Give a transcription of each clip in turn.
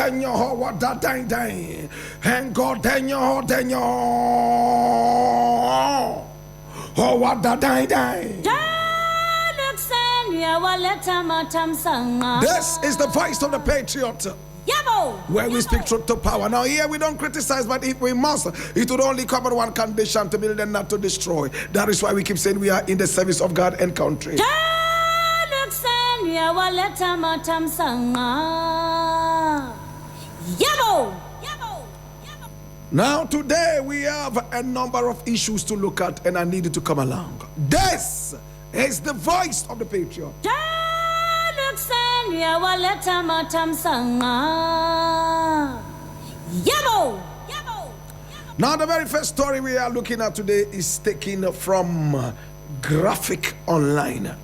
denyo what that dang and God denyo oh what that dang. This is the voice of the Patriot, where we speak truth to power. Now here we don't criticize, but if we must, it would only come on one condition: to build and not to destroy. That is why we keep saying we are in the service of God and country. Now today we have a number of issues to look at, and I need you to come along. This is the voice of the Patriot. Now the very first story we are looking at today is taken from Graphic Online,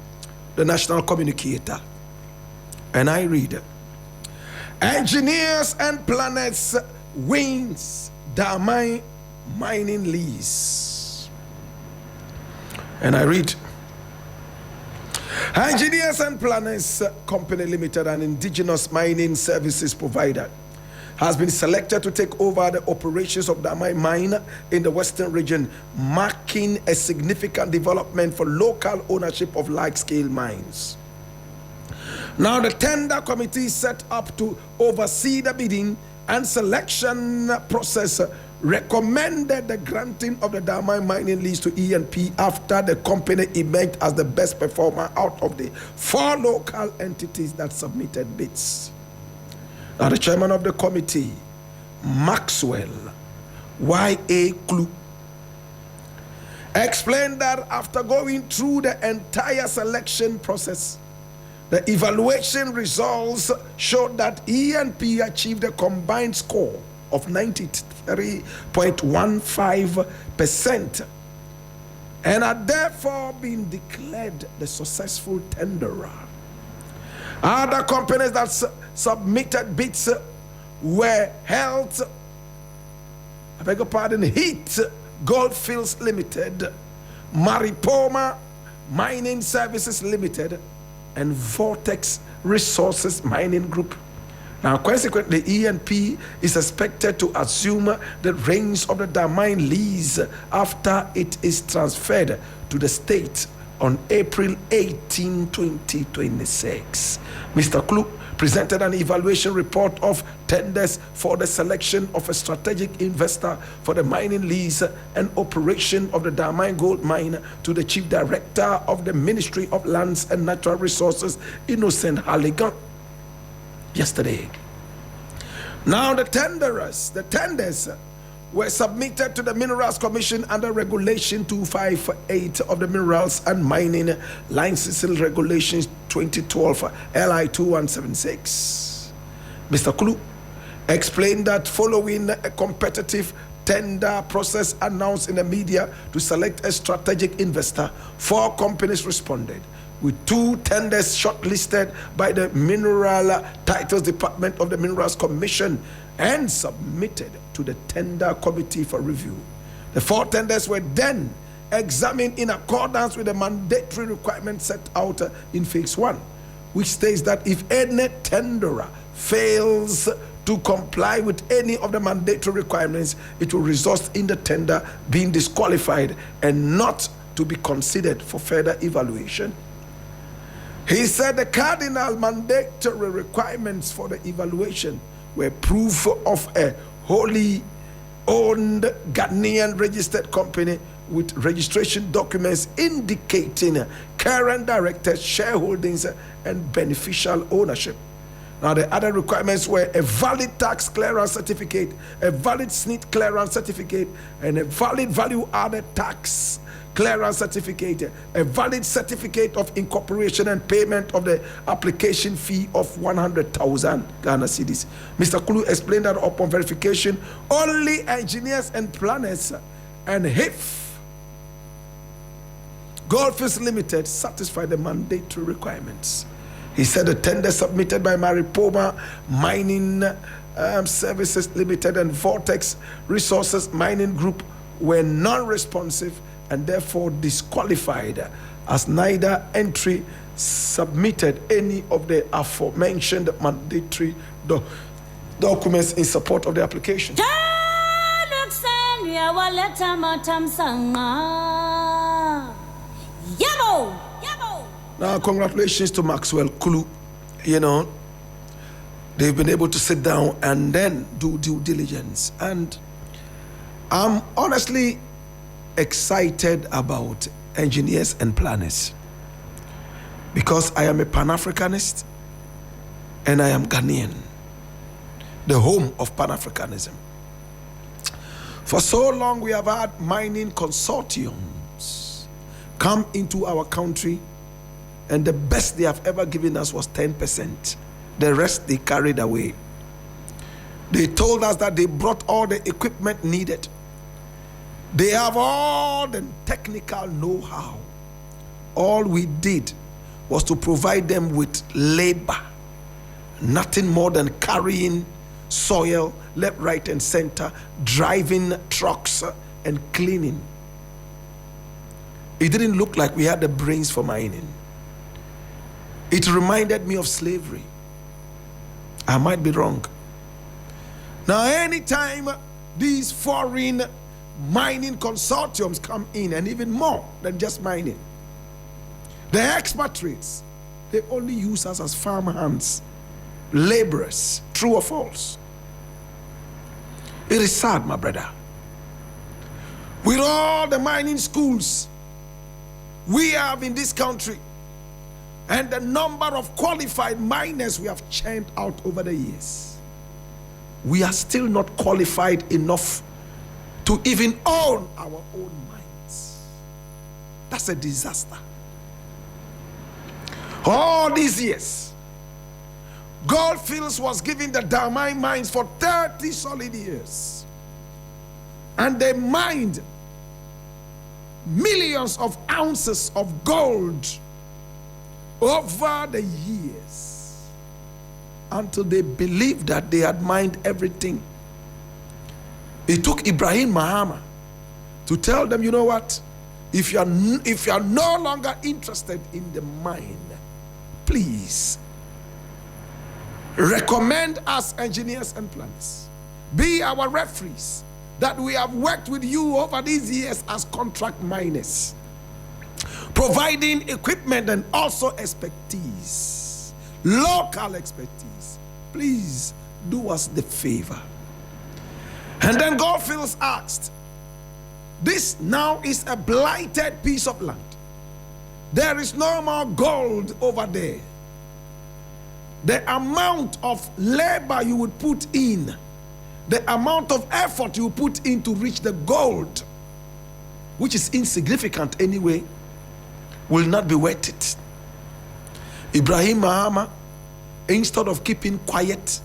the national communicator. And I read, engineers and planners wins Damai mining lease. And I read, Engineers and Planners Company Limited, an indigenous mining services provider, has been selected to take over the operations of Damai mine in the western region, marking a significant development for local ownership of large-scale mines. Now the tender committee set up to oversee the bidding and selection process recommended the granting of the Damai mining lease to E&P after the company emerged as the best performer out of the 4 local entities that submitted bids. Now the chairman of the committee, Maxwell Y.A. Klu, explained that after going through the entire selection process, the evaluation results showed that E&P achieved a combined score of 93.15% and had therefore been declared the successful tenderer. Other companies that submitted bids were Health, I beg your pardon, Heat Goldfields Limited, Maripoma Mining Services Limited, and Vortex Resources Mining Group. Now, consequently, E&P is expected to assume the reins of the Damai lease after it is transferred to the state on April 18, 2026. Mr. Klu presented an evaluation report of tenders for the selection of a strategic investor for the mining lease and operation of the Damai gold mine to the Chief Director of the Ministry of Lands and Natural Resources, Innocent Halligan, yesterday. Now the tenders were submitted to the Minerals Commission under Regulation 258 of the Minerals and Mining Licensing Regulations 2012 LI 2176. Mr. Klu explained that following a competitive tender process announced in the media to select a strategic investor, 4 companies responded, with 2 tenders shortlisted by the Mineral Titles Department of the Minerals Commission and submitted to the tender committee for review. The 4 tenders were then examined in accordance with the mandatory requirements set out in phase 1, which states that if any tenderer fails to comply with any of the mandatory requirements, it will result in the tender being disqualified and not to be considered for further evaluation. He said the cardinal mandatory requirements for the evaluation were proof of a wholly owned Ghanaian registered company with registration documents indicating current directors, shareholdings, and beneficial ownership. Now the other requirements were a valid tax clearance certificate, a valid SNIT clearance certificate, and a valid value-added tax clearance certificate, a valid certificate of incorporation, and payment of the application fee of 100,000 Ghana cedis. Mr. Kulu explained that upon verification, only engineers and planners and HIF Goldfields Limited satisfy the mandatory requirements. He said the tender submitted by Maripoma Mining Services Limited and Vortex Resources Mining Group were non-responsive and therefore disqualified, as neither entry submitted any of the aforementioned mandatory documents in support of the application. Now, congratulations to Maxwell Kulu. You know, they've been able to sit down and then do due diligence. And I'm honestly excited about engineers and planners because I am a Pan-Africanist and I am Ghanaian, the home of Pan-Africanism. For so long we have had mining consortiums come into our country, and the best they have ever given us was 10%. The rest they carried away. They told us that they brought all the equipment needed. They have all the technical know-how. All we did was to provide them with labor, nothing more than carrying soil left, right, and center, driving trucks and cleaning. It didn't look like we had the brains for mining. It reminded me of slavery. I might be wrong. Now, anytime these foreign mining consortiums come in, and even more than just mining, the expatriates, they only use us as farm hands, laborers. True or false? It is sad, my brother. With all the mining schools we have in this country and the number of qualified miners we have churned out over the years, we are still not qualified enough to even own our own mines. That's a disaster. All these years, Goldfields was giving the Damai mines for 30 solid years. And they mined millions of ounces of gold over the years until they believed that they had mined everything. It took Ibrahim Mahama to tell them, you know what? If you are no longer interested in the mine, please recommend us engineers and planners. Be our referees, that we have worked with you over these years as contract miners, providing equipment and also expertise, local expertise. Please do us the favor. And then Goldfields asked, this now is a blighted piece of land. There is no more gold over there. The amount of labor you would put in, the amount of effort you put in to reach the gold, which is insignificant anyway, will not be worth it. Ibrahim Mahama, instead of keeping quiet,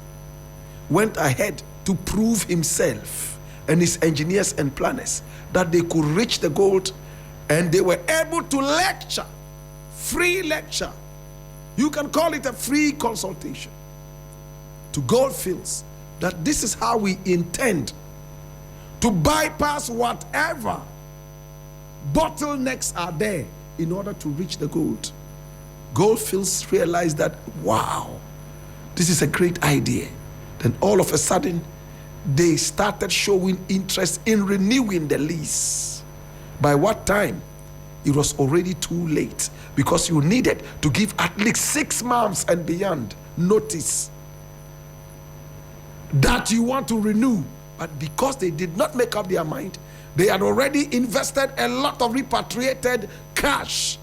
went ahead to prove himself and his engineers and planners that they could reach the gold, and they were able to lecture, free lecture. You can call it a free consultation to Goldfields, that this is how we intend to bypass whatever bottlenecks are there in order to reach the gold. Goldfields realized that, wow, this is a great idea. Then all of a sudden, they started showing interest in renewing the lease. By what time? It was already too late, because you needed to give at least 6 months and beyond notice that you want to renew. But because they did not make up their mind, they had already invested a lot of repatriated cash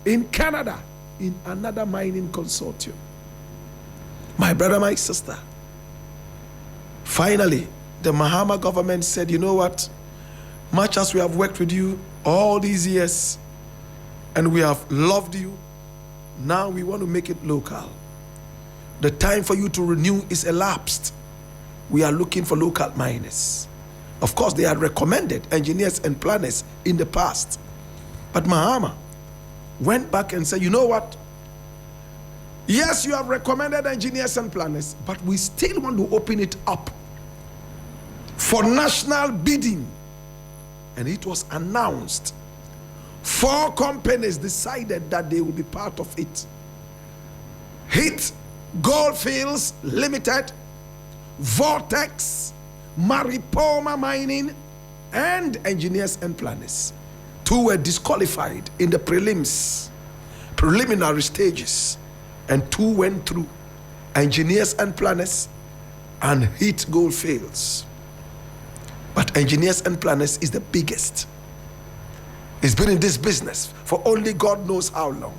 in Canada in another mining consortium. My brother, my sister, finally, the Mahama government said, you know what? Much as we have worked with you all these years and we have loved you, now we want to make it local. The time for you to renew is elapsed. We are looking for local miners. Of course, they had recommended engineers and planners in the past. But Mahama went back and said, you know what? Yes, you have recommended engineers and planners, but we still want to open it up for national bidding. And it was announced. 4 companies decided that they will be part of it. Hit Goldfields Limited, Vortex, Mariposa Mining, and Engineers and Planners. 2 were disqualified in the preliminary stages, and 2 went through, Engineers and Planners and hit Gold Fields. But Engineers and Planners is the biggest. It's been in this business for only God knows how long.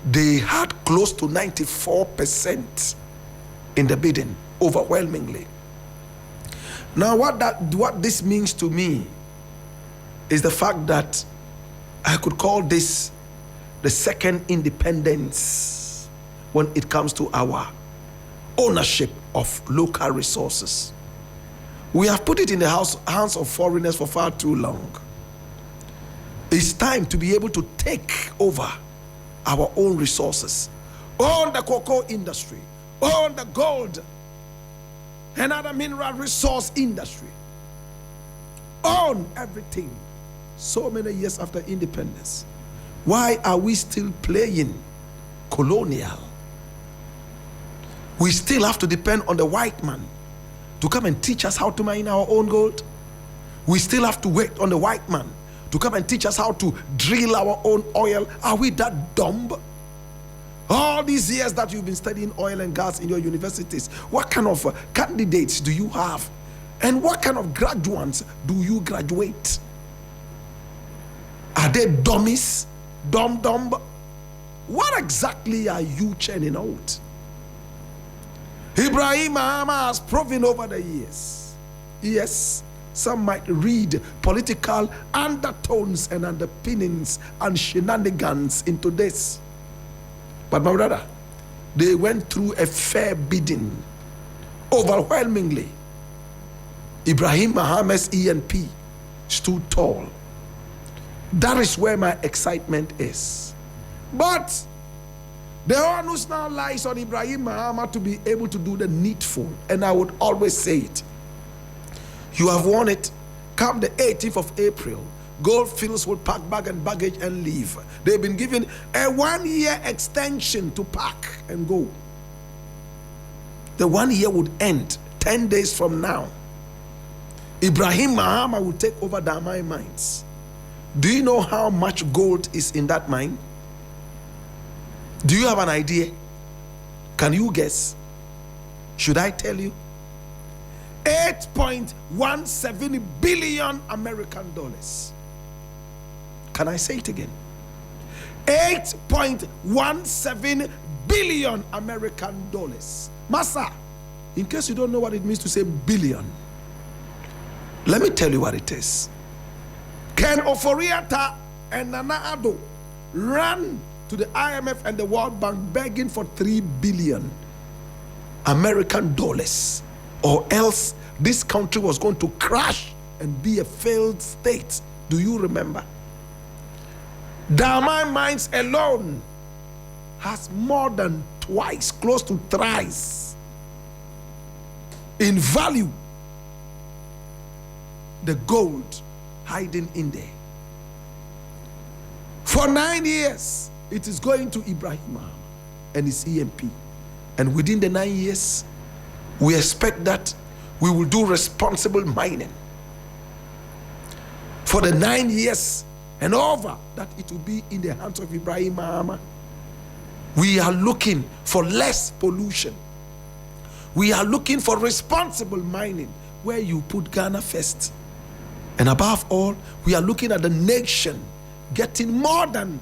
They had close to 94% in the bidding, overwhelmingly. Now what this means to me is the fact that I could call this the second independence when it comes to our ownership of local resources. We have put it in the hands of foreigners for far too long. It's time to be able to take over our own resources, own the cocoa industry, own the gold and other mineral resource industry, own everything. So many years after independence, why are we still playing colonial? We still have to depend on the white man to come and teach us how to mine our own gold. We still have to wait on the white man to come and teach us how to drill our own oil. Are we that dumb? All these years that you've been studying oil and gas in your universities, what kind of candidates do you have? And what kind of graduates do you graduate? Are they dummies? Dumb? What exactly are you churning out? Ibrahim Mahama has proven over the years. Yes, some might read political undertones and underpinnings and shenanigans into this. But my brother, they went through a fair bidding. Overwhelmingly, Ibrahim Mahama's ENP stood tall. That is where my excitement is. But the onus now lies on Ibrahim Mahama to be able to do the needful. And I would always say it. You have won it. Come the 18th of April, Goldfields will pack bag and baggage and leave. They've been given a 1-year extension to pack and go. The 1 year would end 10 days from now. Ibrahim Mahama will take over Damai mines. Do you know how much gold is in that mine? Do you have an idea? Can you guess? Should I tell you? 8.17 billion American dollars. Can I say it again? 8.17 billion American dollars. Massa, in case you don't know what it means to say billion, let me tell you what it is. Ken Oforiatta and Nana Addo ran to the IMF and the World Bank begging for 3 billion American dollars, or else this country was going to crash and be a failed state. Do you remember? Damai Mines alone has more than twice, close to thrice in value the gold hiding in there. For 9 years, it is going to Ibrahim and his EMP. And within the 9 years, we expect that we will do responsible mining. For the 9 years and over that it will be in the hands of Ibrahim Mahama, we are looking for less pollution. We are looking for responsible mining where you put Ghana first. And above all, we are looking at the nation getting more than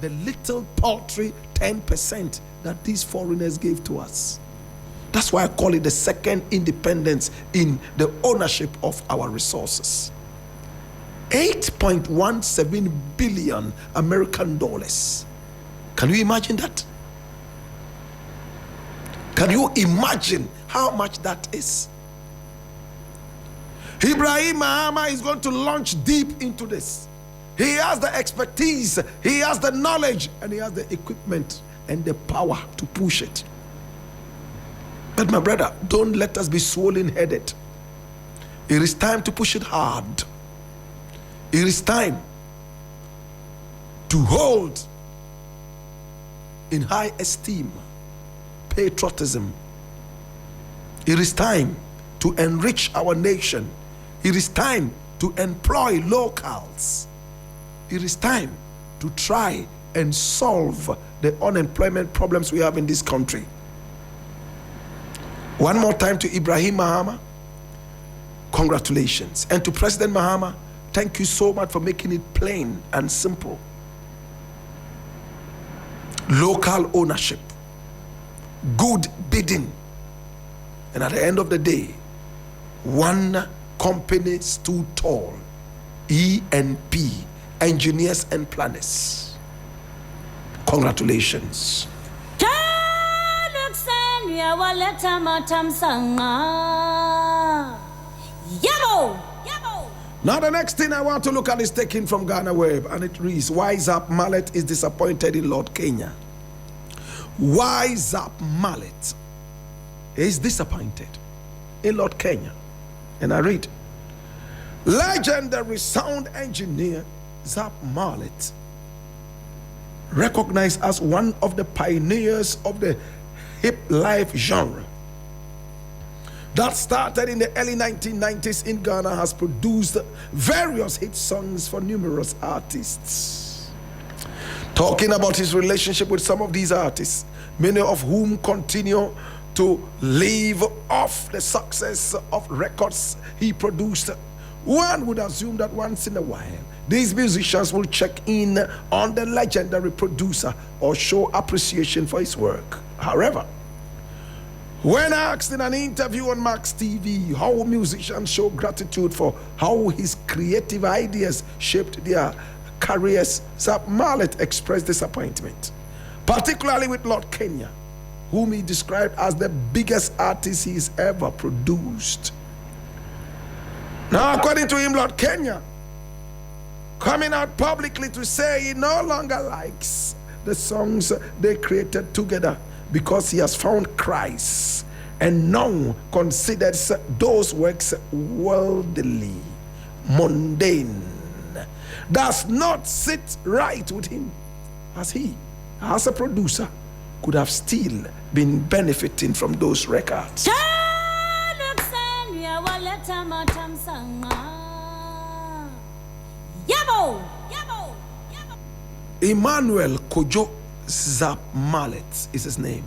the little paltry 10% that these foreigners gave to us. That's why I call it the second independence in the ownership of our resources. 8.17 billion American dollars. Can you imagine that? Can you imagine how much that is? Ibrahim Mahama is going to launch deep into this. He has the expertise, he has the knowledge, and he has the equipment and the power to push it. But my brother, don't let us be swollen-headed. It is time to push it hard. It is time to hold in high esteem patriotism It is time to enrich our nation. It is time to employ locals. It is time to try and solve the unemployment problems we have in this country. One more time to Ibrahim Mahama, congratulations. And to President Mahama, thank you so much for making it plain and simple. Local ownership, good bidding, and at the end of the day, one company stood tall, E&P, Engineers and Planners. Congratulations. Now the next thing I want to look at is taken from Ghana Web, and it reads, why Zapp Mallet is disappointed in Lord Kenya. Why Zapp Mallet is disappointed in Lord Kenya. And I read, legendary sound engineer Zapp Mallet, recognized as one of the pioneers of the hip life genre that started in the early 1990s in Ghana, has produced various hit songs for numerous artists. Talking about his relationship with some of these artists, many of whom continue to live off the success of records he produced, one would assume that once in a while these musicians will check in on the legendary producer or show appreciation for his work. However, when asked in an interview on Max TV how musicians show gratitude for how his creative ideas shaped their careers, Zapp Mallet expressed disappointment, particularly with Lord Kenya, whom he described as the biggest artist he's ever produced. Now, according to him, Lord Kenya coming out publicly to say he no longer likes the songs they created together because he has found Christ and now considers those works worldly, mundane, does not sit right with him, as he, as a producer, could have still been benefiting from those records. Emmanuel Kojo Zapp Mallet is his name.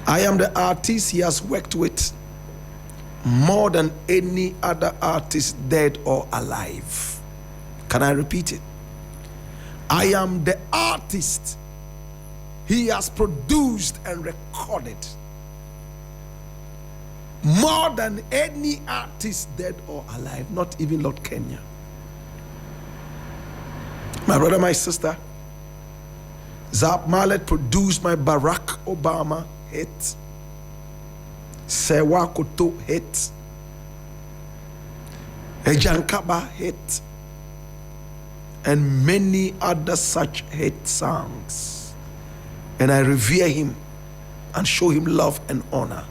I am the artist he has worked with more than any other artist, dead or alive. Can I repeat it? I am the artist he has produced and recorded more than any artist, dead or alive, not even Lord Kenya. My brother, my sister, Zapp Mallet produced my Barack Obama hit, Sewa Koto hit, Ejankaba hit, and many other such hit songs. And I revere him and show him love and honor.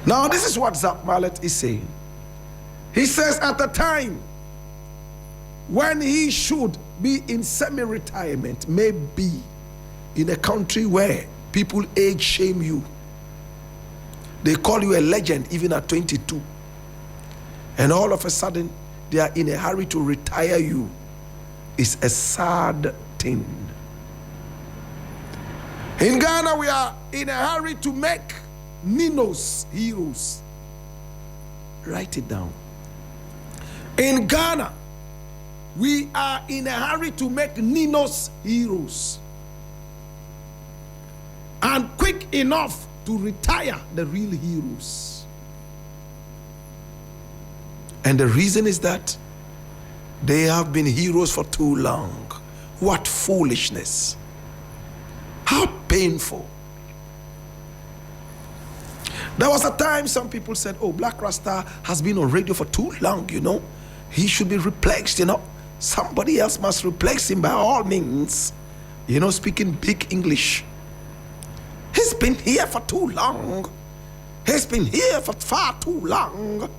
Now, this is what Zapp Mallet is saying. He says at the time when he should be in semi-retirement, maybe in a country where people age shame you, they call you a legend even at 22, and all of a sudden they are in a hurry to retire you, is a sad thing. In Ghana, we are in a hurry to make Nino's heroes. Write it down. In Ghana, we are in a hurry to make Nino's heroes, and quick enough to retire the real heroes. And the reason is that they have been heroes for too long. What foolishness. How painful. There was a time some people said, oh, Blakk Rasta has been on radio for too long, you know. He should be replaced, you know. Somebody else must replace him by all means. You know, speaking big English. He's been here for too long. He's been here for far too long.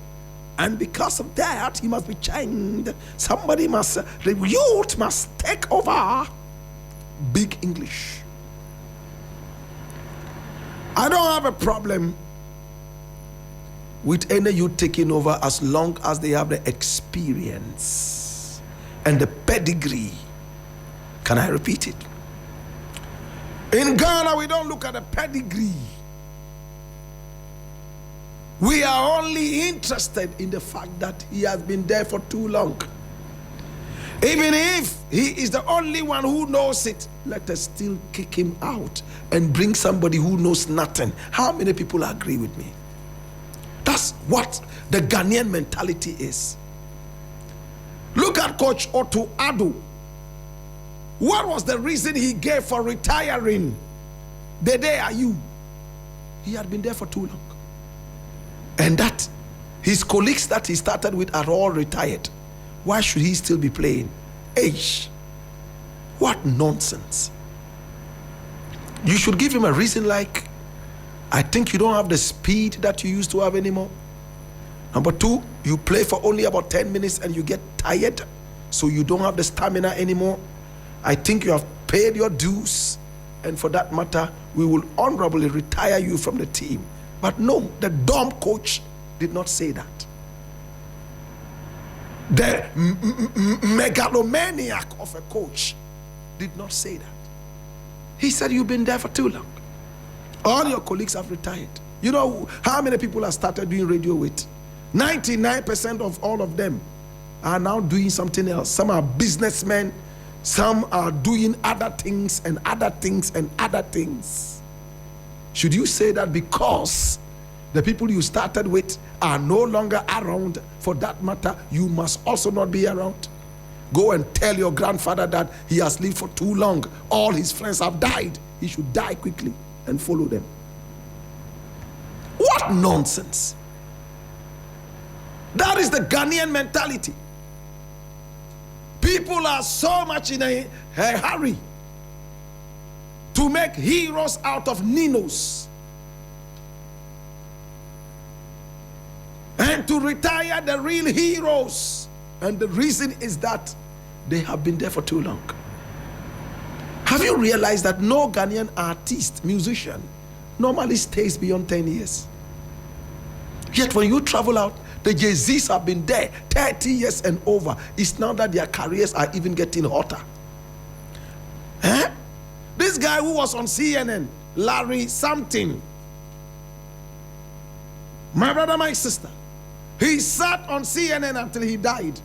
And because of that, he must be changed. Somebody must, the youth must take over. Big English. I don't have a problem with any youth taking over as long as they have the experience and the pedigree. Can I repeat it? In Ghana, we don't look at the pedigree. We are only interested in the fact that he has been there for too long. Even if he is the only one who knows it, let us still kick him out and bring somebody who knows nothing. How many people agree with me? That's what the Ghanaian mentality is. Look at Coach Otto Addo. What was the reason he gave for retiring the day are you? He had been there for too long. And that his colleagues that he started with are all retired. Why should he still be playing? Age. What nonsense. You should give him a reason like, I think you don't have the speed that you used to have anymore. Number two, you play for only about 10 minutes and you get tired, so you don't have the stamina anymore. I think you have paid your dues, and for that matter, we will honorably retire you from the team. But no, the dumb coach did not say that. The megalomaniac of a coach did not say that. He said, you've been there for too long. All your colleagues have retired. You know how many people have started doing radio with? 99% of all of them are now doing something else. Some are businessmen. Some are doing other things and other things and other things. Should you say that because the people you started with are no longer around? For that matter, you must also not be around. Go and tell your grandfather that he has lived for too long. All his friends have died. He should die quickly and follow them. What nonsense. That is the Ghanaian mentality. People are so much in a hurry to make heroes out of Ninos and to retire the real heroes. And the reason is that they have been there for too long. Have you realized that no Ghanaian artist, musician, normally stays beyond 10 years? Yet when you travel out, the Jay-Z's have been there 30 years and over. It's now that their careers are even getting hotter. Eh? This guy who was on CNN, Larry something, my brother, my sister, he sat on CNN until he died.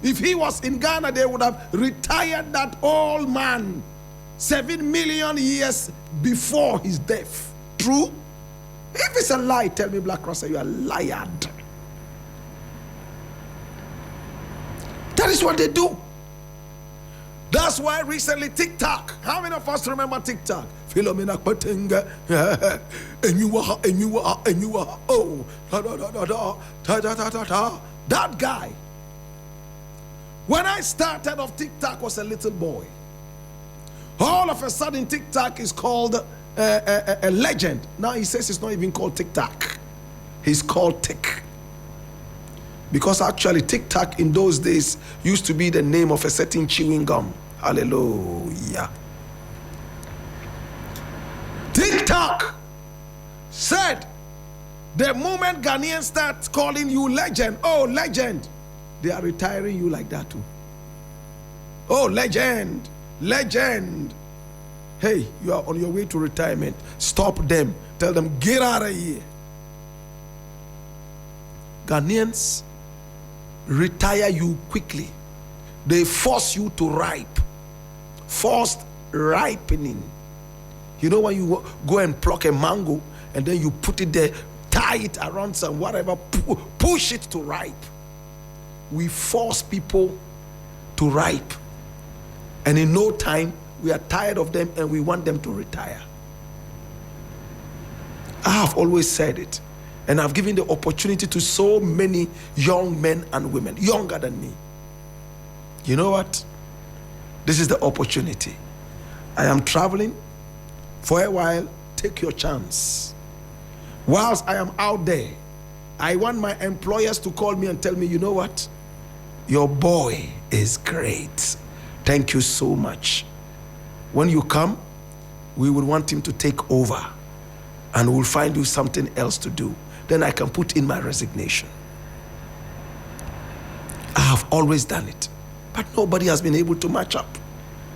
If he was in Ghana, they would have retired that old man 7 million years before his death. True? If it's a lie, tell me, Blakk Rasta, you are a liar. That is what they do. That's why recently TikTok. How many of us remember TikTok? Philomena Patenga, and you are, oh, that guy. When I started off, TikTok was a little boy. All of a sudden, TikTok is called a legend. Now he says it's not even called TikTok. He's called Tick. Because actually TikTok in those days used to be the name of a certain chewing gum. Hallelujah. TikTok said the moment Ghanaians start calling you legend, oh legend, they are retiring you like that too. Oh legend, legend. Hey, you are on your way to retirement. Stop them. Tell them, get out of here. Ghanaians retire you quickly. They force you to ripe. Forced ripening. You know when you go and pluck a mango and then you put it there, tie it around some whatever, push it to ripe. We force people to ripe. And in no time, we are tired of them and we want them to retire. I have always said it. And I've given the opportunity to so many young men and women, younger than me. You know what? This is the opportunity. I am traveling for a while. Take your chance. Whilst I am out there, I want my employers to call me and tell me, you know what? Your boy is great. Thank you so much. When you come, we would want him to take over. and we'll find you something else to do. Then I can put in my resignation. I have always done it, but nobody has been able to match up.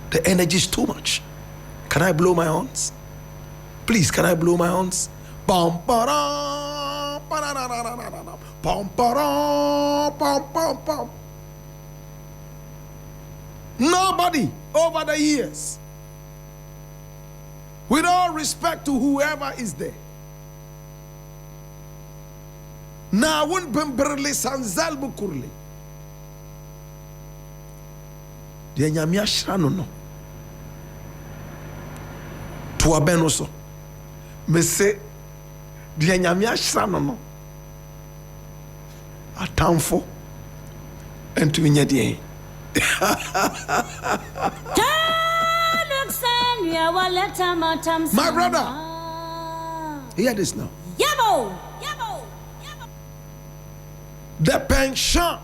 The energy is too much. Can I blow my horns? Please, can I blow my horns? Bum, ba-dum, ba-da-da-da-da-da-da. Bum, ba-dum, bum, bum, bum. Nobody over the years, with all respect to whoever is there, na wun bimberli sanzal bukurli. Dia nyame ahra no no. To abeno so. Me se dia nyame ahra no no. Atamfo entu nya die. My brother, hear this now. Yabo. The pension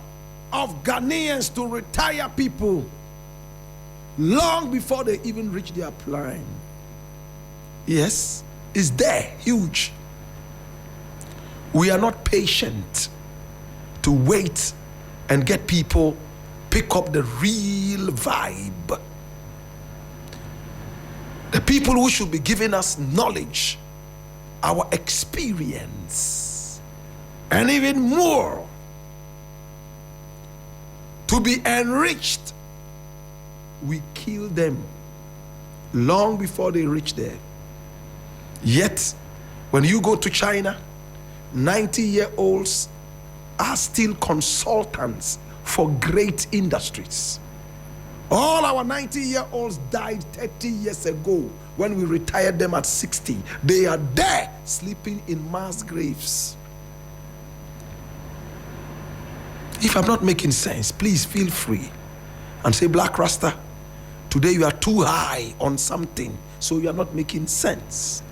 of Ghanaians to retire people long before they even reach their prime, yes, is there, huge. We are not patient to wait and get people pick up the real vibe. The people who should be giving us knowledge, our experience, and even more, to be enriched, we kill them long before they reach there. Yet, when you go to China, 90-year-olds are still consultants for great industries. All our 90-year-olds died 30 years ago when we retired them at 60. They are there sleeping in mass graves. If I'm not making sense, please feel free and say, Blakk Rasta, today you are too high on something, so you are not making sense.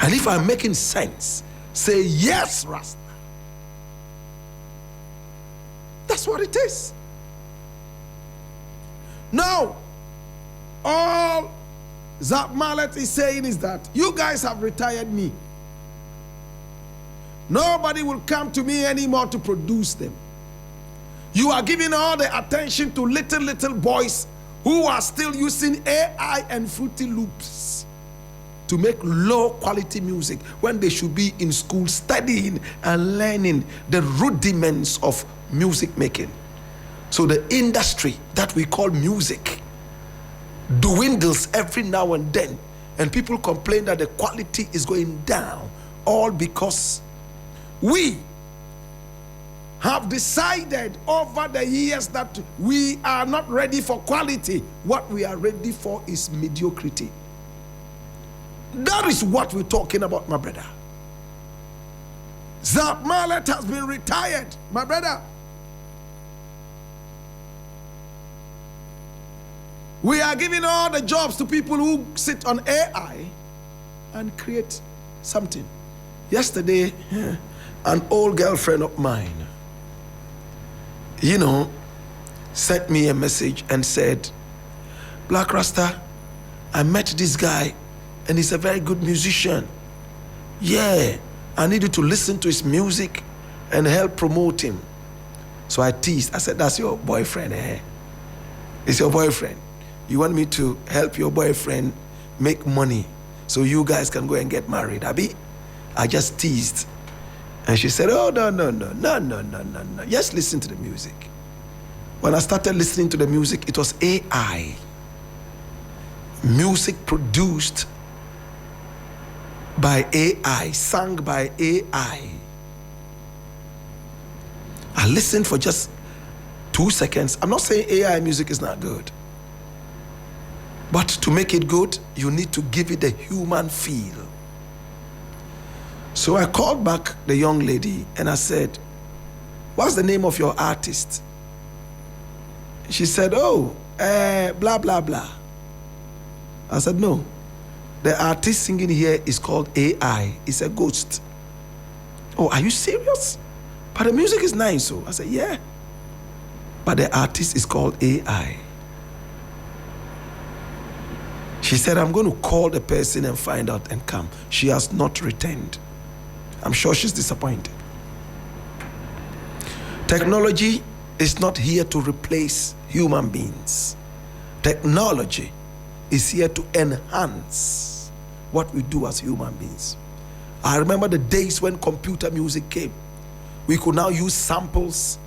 And if I'm making sense, say, yes, Rasta. That's what it is. Now, all Zapp Mallet is saying is that you guys have retired me. Nobody will come to me anymore to produce them. You are giving all the attention to little boys who are still using AI and Fruity Loops to make low quality music when they should be in school studying and learning the rudiments of music making. So the industry that we call music dwindles every now and then, and people complain that the quality is going down, all because we have decided over the years that we are not ready for quality. What we are ready for is mediocrity. That is what we're talking about, my brother. Zapp Mallet has been retired, my brother. We are giving all the jobs to people who sit on AI and create something. Yesterday, an old girlfriend of mine, sent me a message and said, Blakk Rasta, I met this guy and he's a very good musician. Yeah, I need you to listen to his music and help promote him. So I teased. I said, that's your boyfriend, eh? It's your boyfriend. You want me to help your boyfriend make money so you guys can go and get married, Abi? I just teased. And she said, oh, no. Just listen to the music. When I started listening to the music, it was AI. Music produced by AI, sung by AI. I listened for just 2 seconds. I'm not saying AI music is not good. But to make it good, you need to give it a human feel. So I called back the young lady and I said, what's the name of your artist? She said, oh, blah, blah, blah. I said, no. The artist singing here is called AI. It's a ghost. Oh, are you serious? But the music is nice. So I said, yeah. But the artist is called AI. She She said, I'm going to call the person and find out and come. She has not returned. I'm sure she's disappointed. Technology is not here to replace human beings. Technology is here to enhance what we do as human beings. I remember the days when computer music came. We could now use samples.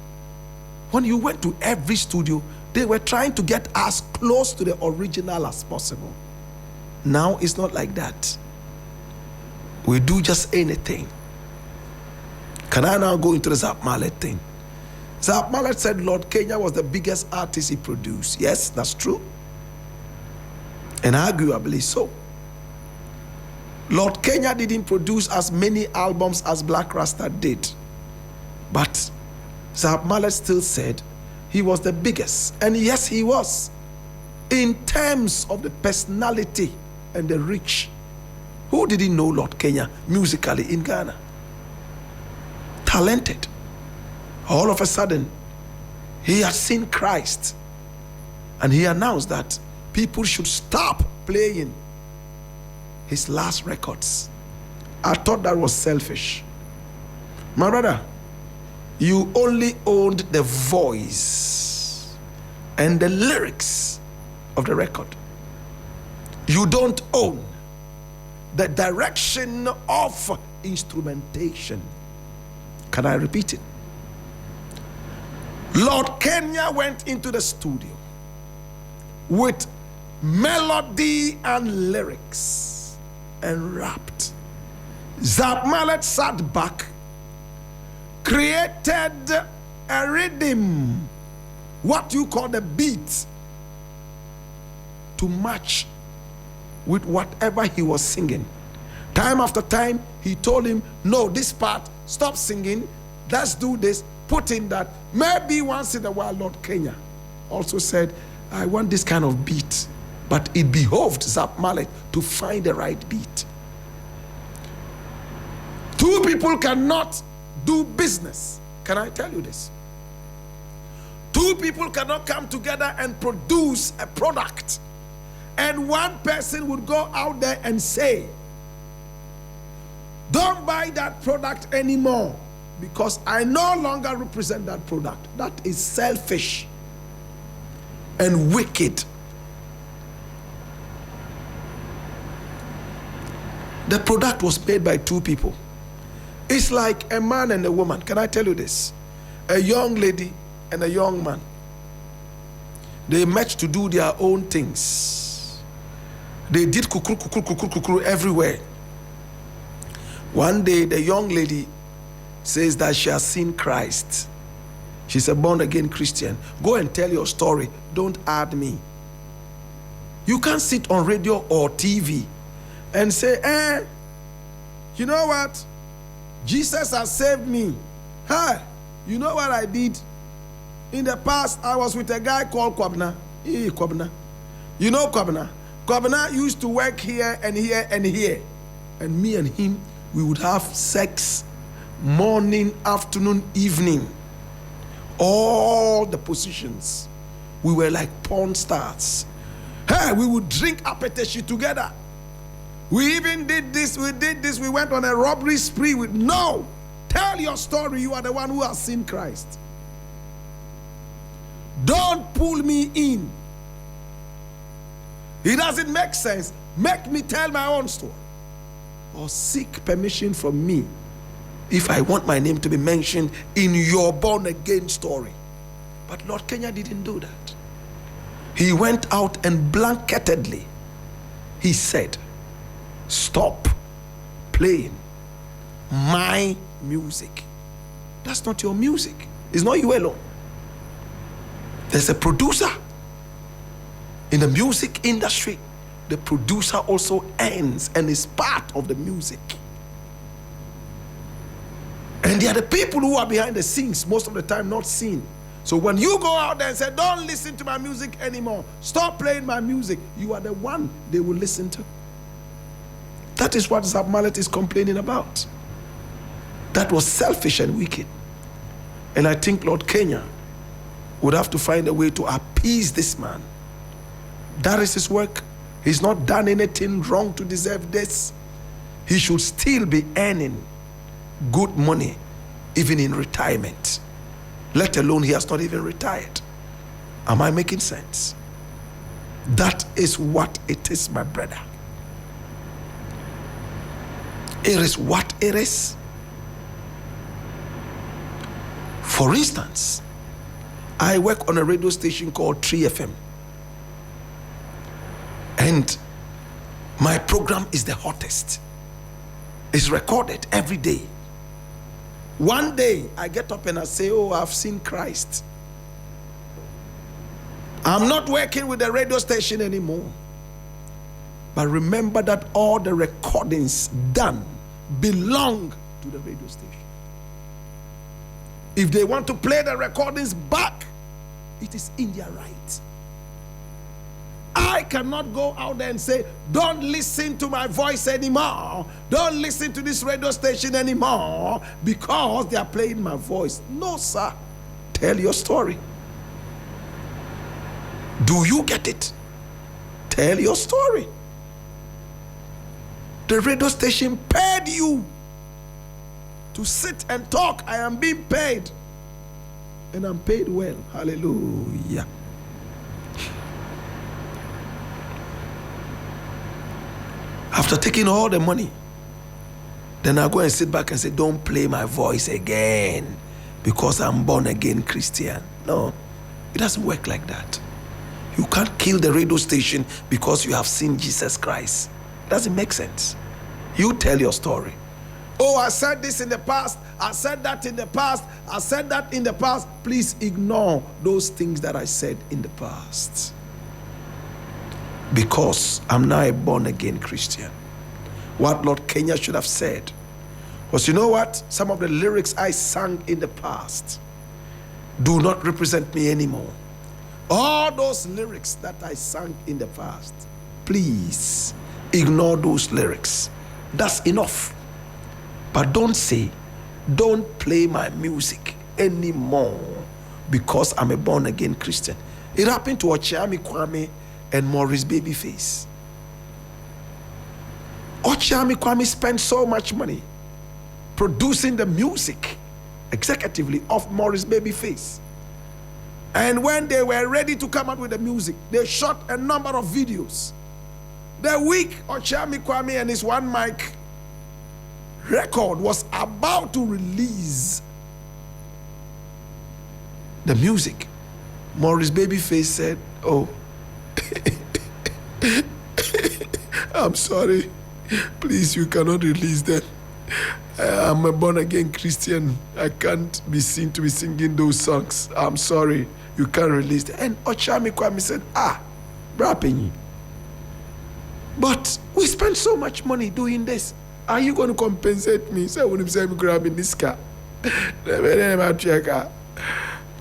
When you went to every studio, they were trying to get as close to the original as possible. Now it's not like that. We do just anything. Can I now go into the Zapp Mallet thing? Zapp Mallet said Lord Kenya was the biggest artist he produced. Yes, that's true. And arguably so. Lord Kenya didn't produce as many albums as Blakk Rasta did. But Zapp Mallet still said he was the biggest. And yes, he was. In terms of the personality and the reach. Who didn't know Lord Kenya musically in Ghana? Talented. All of a sudden, he had seen Christ. And he announced that people should stop playing his last records. I thought that was selfish. My brother, you only owned the voice and the lyrics of the record. You don't own the direction of instrumentation. Can I repeat it? Lord Kenya went into the studio with melody and lyrics and rapped. Zapp Mallet sat back, created a rhythm, what you call the beat, to match with whatever he was singing. Time after time, he told him, no, this part, stop singing, let's do this, put in that. Maybe once in a while, Lord Kenya also said, I want this kind of beat. But it behoved Zapp Mallet to find the right beat. Two people cannot do business. Can I tell you this? Two people cannot come together and produce a product. And one person would go out there and say, don't buy that product anymore because I no longer represent that product. That is selfish and wicked. The product was made by two people. It's like a man and a woman. Can I tell you this? A young lady and a young man. They met to do their own things. They did kukuru everywhere. One day, the young lady says that she has seen Christ. She's a born-again Christian. Go and tell your story. Don't add me. You can't sit on radio or TV and say, you know what? Jesus has saved me. Hey, you know what I did? In the past, I was with a guy called Kwabna. Kwabna. You know Kwabna? Kwabna used to work here and here and here. And me and him, we would have sex morning, afternoon, evening. All the positions. We were like porn stars. Hey, we would drink apeteshi together. We even did this, we went on a robbery spree with, no, tell your story, you are the one who has seen Christ. Don't pull me in. It doesn't make sense. Make me tell my own story. Or seek permission from me if I want my name to be mentioned in your born-again story. But Lord Kenya didn't do that. He went out and blanketedly, he said, stop playing my music. That's not your music. It's not you alone. There's a producer. In the music industry, the producer also earns and is part of the music. And they are the people who are behind the scenes, most of the time not seen. So when you go out there and say, don't listen to my music anymore, stop playing my music, you are the one they will listen to. That is what Zapp Mallet is complaining about. That was selfish and wicked. And I think Lord Kenya would have to find a way to appease this man. That is his work. He's not done anything wrong to deserve this. He should still be earning good money, even in retirement. Let alone he has not even retired. Am I making sense? That is what it is, my brother. It is what it is. For instance, I work on a radio station called 3FM. And my program is the hottest. It's recorded every day. One day, I get up and I say, oh, I've seen Christ. I'm not working with the radio station anymore. But remember that all the recordings done belong to the radio station. If they want to play the recordings back, it is in their right. I cannot go out there and say, don't listen to my voice anymore. Don't listen to this radio station anymore because they are playing my voice. No, sir. Tell your story. Do you get it? Tell your story. The radio station paid you to sit and talk. I am being paid. And I'm paid well. Hallelujah. After taking all the money, then I go and sit back and say, don't play my voice again because I'm born again Christian. No, it doesn't work like that. You can't kill the radio station because you have seen Jesus Christ. It doesn't make sense. You tell your story. Oh, I said this in the past. I said that in the past. I said that in the past. Please ignore those things that I said in the past. Because I'm now a born-again Christian. What Lord Kenya should have said was, you know what? Some of the lyrics I sang in the past do not represent me anymore. All those lyrics that I sang in the past, please ignore those lyrics. That's enough. But don't say, don't play my music anymore because I'm a born-again Christian. It happened to Ochiami Kwame and Maurice Babyface. Ochiami Kwame spent so much money producing the music executively of Maurice Babyface. And when they were ready to come out with the music, they shot a number of videos. The week Ochiami Kwame and his one mic record was about to release the music, Maurice Babyface said, oh, I'm sorry, please, you cannot release that. I'm a born-again Christian. I can't be seen to be singing those songs. I'm sorry, you can't release that. And Ochiami Kwame said, Brapenyi, but we spent so much money doing this. Are you going to compensate me? So when I'm grabbing this car,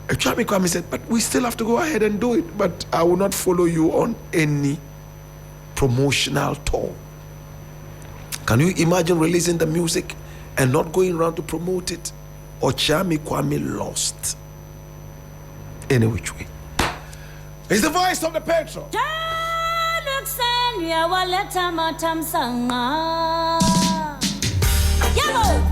Ochiami Kwame said, but we still have to go ahead and do it. But I will not follow you on any promotional tour. Can you imagine releasing the music and not going around to promote it? Ochiami Kwame lost. Any which way. It's the voice of the Patriot. Yellow.